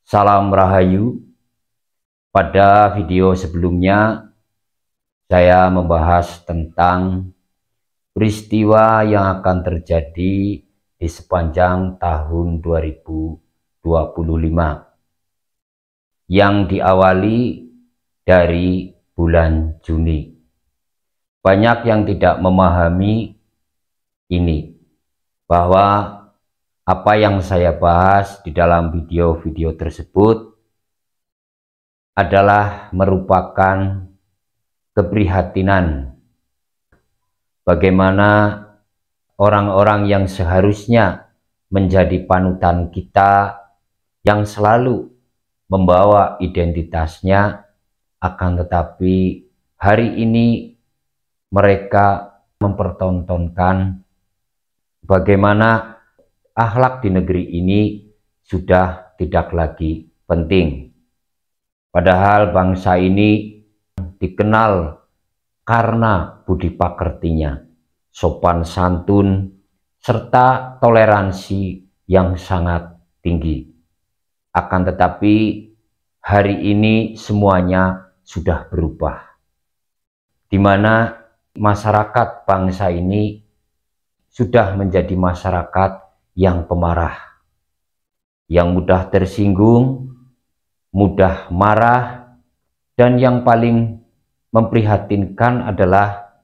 Salam Rahayu. Pada video sebelumnya saya membahas tentang peristiwa yang akan terjadi di sepanjang tahun 2025 yang diawali dari bulan Juni. Banyak yang tidak memahami ini, bahwa apa yang saya bahas di dalam video-video tersebut adalah merupakan keprihatinan bagaimana orang-orang yang seharusnya menjadi panutan kita, yang selalu membawa identitasnya, akan tetapi hari ini mereka mempertontonkan bagaimana akhlak di negeri ini sudah tidak lagi penting. Padahal bangsa ini dikenal karena budi pekertinya, sopan santun, serta toleransi yang sangat tinggi. Akan tetapi hari ini semuanya sudah berubah, di mana masyarakat bangsa ini sudah menjadi masyarakat yang pemarah, yang mudah tersinggung, mudah marah, dan yang paling memprihatinkan adalah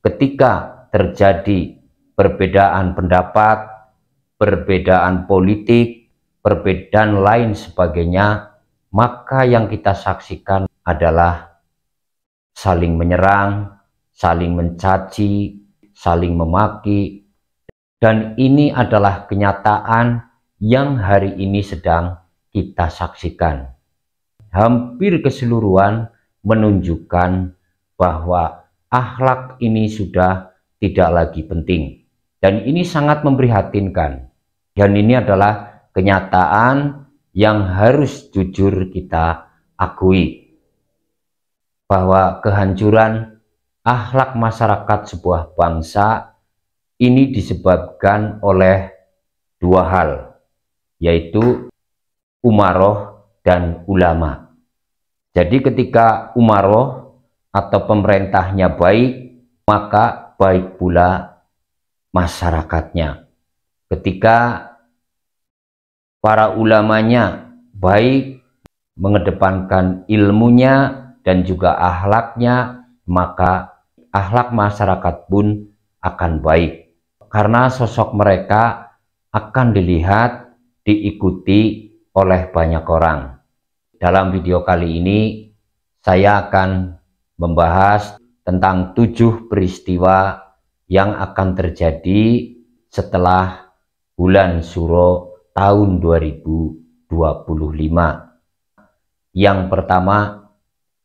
ketika terjadi perbedaan pendapat, perbedaan politik, perbedaan lain sebagainya, maka yang kita saksikan adalah saling menyerang, saling mencaci, saling memaki. Dan ini adalah kenyataan yang hari ini sedang kita saksikan. Hampir keseluruhan menunjukkan bahwa akhlak ini sudah tidak lagi penting. Dan ini sangat memprihatinkan. Dan ini adalah kenyataan yang harus jujur kita akui. Bahwa kehancuran akhlak masyarakat sebuah bangsa ini disebabkan oleh dua hal, yaitu umaroh dan ulama. Jadi ketika umaroh atau pemerintahnya baik, maka baik pula masyarakatnya. Ketika para ulamanya baik, mengedepankan ilmunya dan juga akhlaknya, maka akhlak masyarakat pun akan baik. Karena sosok mereka akan dilihat, diikuti oleh banyak orang. Dalam video kali ini saya akan membahas tentang 7 peristiwa yang akan terjadi setelah bulan Suro tahun 2025. Yang pertama,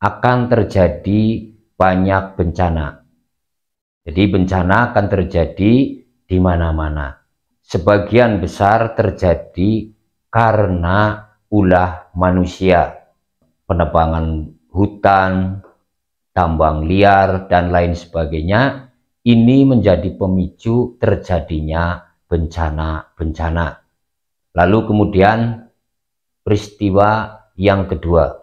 akan terjadi banyak bencana. Jadi bencana akan terjadi di mana-mana. Sebagian besar terjadi karena ulah manusia, penebangan hutan, tambang liar, dan lain sebagainya. Ini menjadi pemicu terjadinya bencana-bencana. Lalu kemudian peristiwa yang kedua,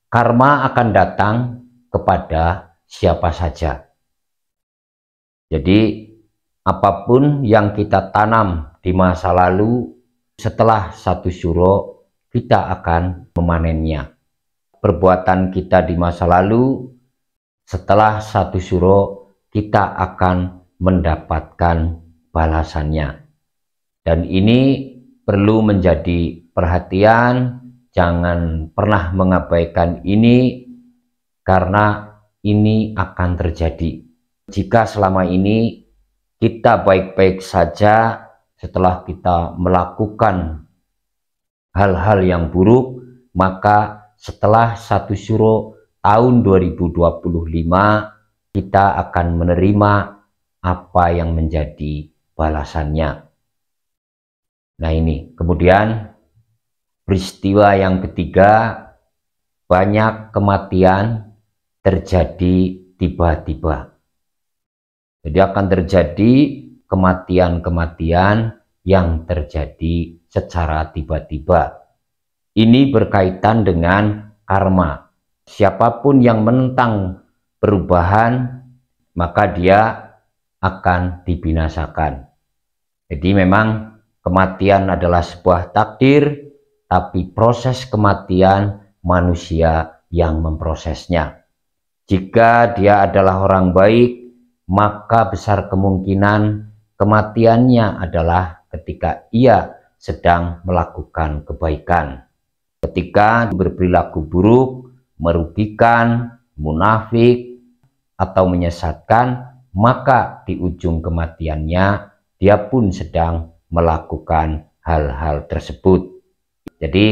karma akan datang kepada siapa saja. Jadi apapun yang kita tanam di masa lalu, setelah 1 Syuro kita akan memanennya. Perbuatan kita di masa lalu, setelah 1 Syuro kita akan mendapatkan balasannya. Dan ini perlu menjadi perhatian, jangan pernah mengabaikan ini, karena ini akan terjadi. Jika selama ini kita baik-baik saja, setelah kita melakukan hal-hal yang buruk, maka setelah 1 Syuro tahun 2025 kita akan menerima apa yang menjadi balasannya. Nah ini, kemudian peristiwa yang ketiga, banyak kematian terjadi tiba-tiba. Jadi akan terjadi kematian-kematian yang terjadi secara tiba-tiba. Ini berkaitan dengan karma. Siapapun yang menentang perubahan, maka dia akan dibinasakan. Jadi memang kematian adalah sebuah takdir, tapi proses kematian manusia yang memprosesnya. Jika dia adalah orang baik, maka besar kemungkinan kematiannya adalah ketika ia sedang melakukan kebaikan. Ketika berperilaku buruk, merugikan, munafik, atau menyesatkan, maka di ujung kematiannya dia pun sedang melakukan hal-hal tersebut. Jadi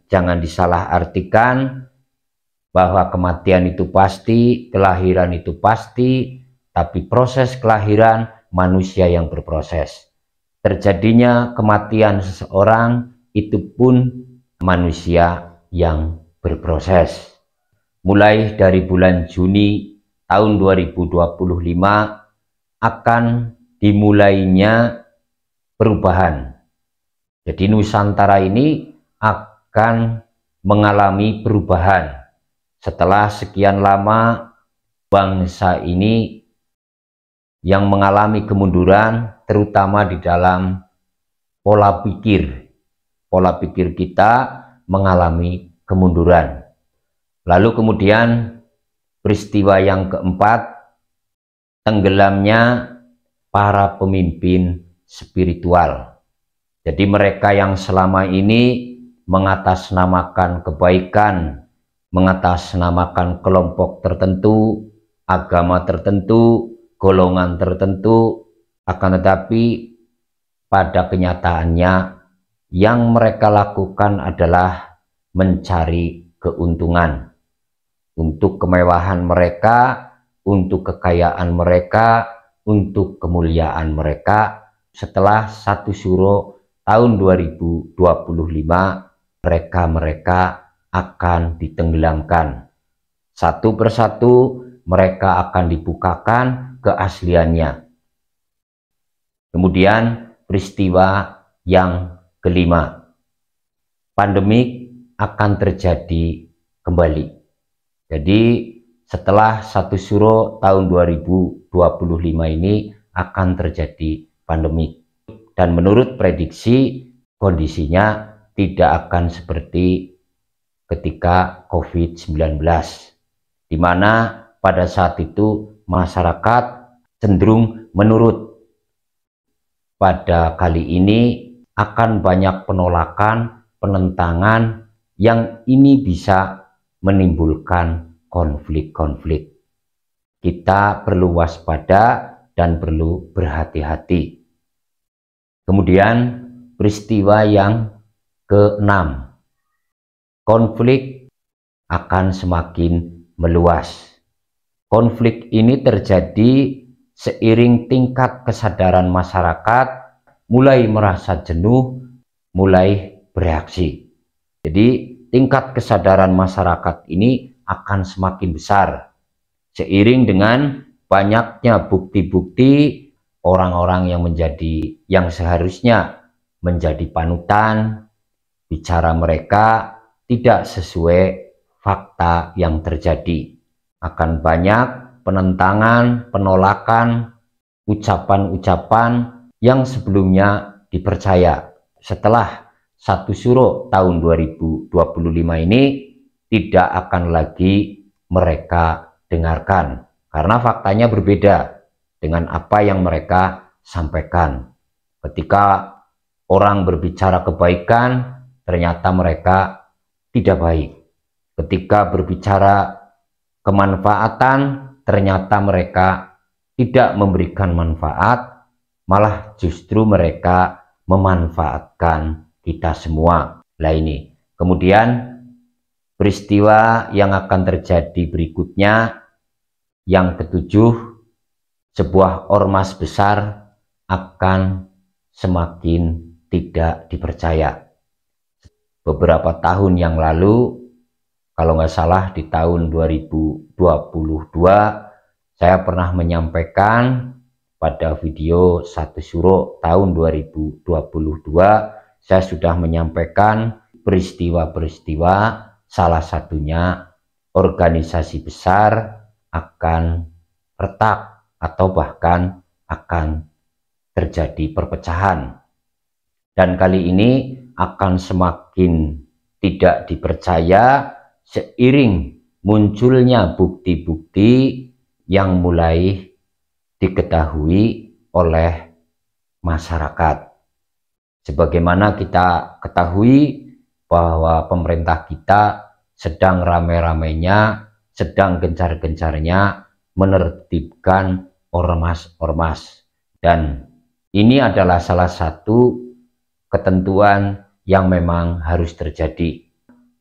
jangan disalahartikan bahwa kematian itu pasti, kelahiran itu pasti, tapi proses kelahiran manusia yang berproses. Terjadinya kematian seseorang itu pun manusia yang berproses. Mulai dari bulan Juni tahun 2025 akan dimulainya perubahan. Jadi Nusantara ini akan mengalami perubahan. Setelah sekian lama bangsa ini yang mengalami kemunduran, terutama di dalam pola pikir. Pola pikir kita mengalami kemunduran. Lalu kemudian peristiwa yang keempat, tenggelamnya para pemimpin spiritual. Jadi mereka yang selama ini mengatasnamakan kebaikan, mengatasnamakan kelompok tertentu, agama tertentu, golongan tertentu, akan tetapi pada kenyataannya yang mereka lakukan adalah mencari keuntungan untuk kemewahan mereka, untuk kekayaan mereka, untuk kemuliaan mereka. Setelah 1 Syuro tahun 2025, mereka akan ditenggelamkan. Satu persatu mereka akan dibukakan keasliannya. Kemudian peristiwa yang kelima, pandemik akan terjadi kembali. Jadi setelah 1 Syuro tahun 2025 ini akan terjadi pandemik. Dan menurut prediksi kondisinya tidak akan seperti ketika COVID-19, di mana pada saat itu masyarakat cenderung menurut. Pada kali ini akan banyak penolakan, penentangan yang ini bisa menimbulkan konflik-konflik. Kita perlu waspada dan perlu berhati-hati. Kemudian peristiwa yang keenam, konflik akan semakin meluas. Konflik ini terjadi seiring tingkat kesadaran masyarakat mulai merasa jenuh, mulai bereaksi. Jadi tingkat kesadaran masyarakat ini akan semakin besar seiring dengan banyaknya bukti-bukti orang-orang yang seharusnya menjadi panutan, bicara mereka tidak sesuai fakta yang terjadi. Akan banyak penentangan, penolakan, ucapan-ucapan yang sebelumnya dipercaya. Setelah 1 Syuro tahun 2025 ini tidak akan lagi mereka dengarkan, karena faktanya berbeda dengan apa yang mereka sampaikan. Ketika orang berbicara kebaikan, ternyata mereka tidak baik. Ketika berbicara kemanfaatan, ternyata mereka tidak memberikan manfaat, malah justru mereka memanfaatkan kita semua. Lah ini. Kemudian peristiwa yang akan terjadi berikutnya, yang ketujuh, sebuah ormas besar akan semakin tidak dipercaya. Beberapa tahun yang lalu, kalau nggak salah di tahun 2022, saya pernah menyampaikan pada video 1 Syuro tahun 2022, saya sudah menyampaikan peristiwa-peristiwa, salah satunya organisasi besar akan retak atau bahkan akan terjadi perpecahan. Dan kali ini akan semakin tidak dipercaya seiring munculnya bukti-bukti yang mulai diketahui oleh masyarakat. Sebagaimana kita ketahui bahwa pemerintah kita sedang rame-ramenya, sedang gencar-gencarnya menertibkan ormas-ormas. Dan ini adalah salah satu ketentuan yang memang harus terjadi.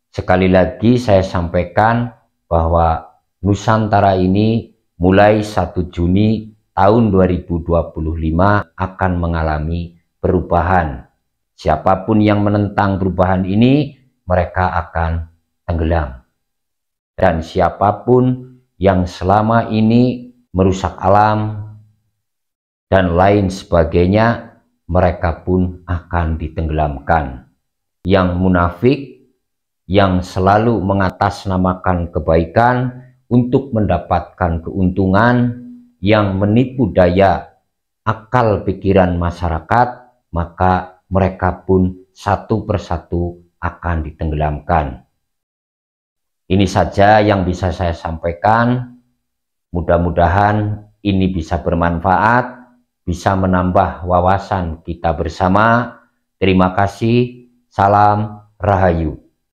Sekali lagi saya sampaikan bahwa Nusantara ini mulai 1 Juni tahun 2025 akan mengalami perubahan. Siapapun yang menentang perubahan ini, mereka akan tenggelam. Dan siapapun yang selama ini merusak alam dan lain sebagainya, mereka pun akan ditenggelamkan. Yang munafik, yang selalu mengatasnamakan kebaikan untuk mendapatkan keuntungan, yang menipu daya akal pikiran masyarakat, maka mereka pun satu persatu akan ditenggelamkan. Ini saja yang bisa saya sampaikan. Mudah-mudahan ini bisa bermanfaat, bisa menambah wawasan kita bersama. Terima kasih. Salam Rahayu.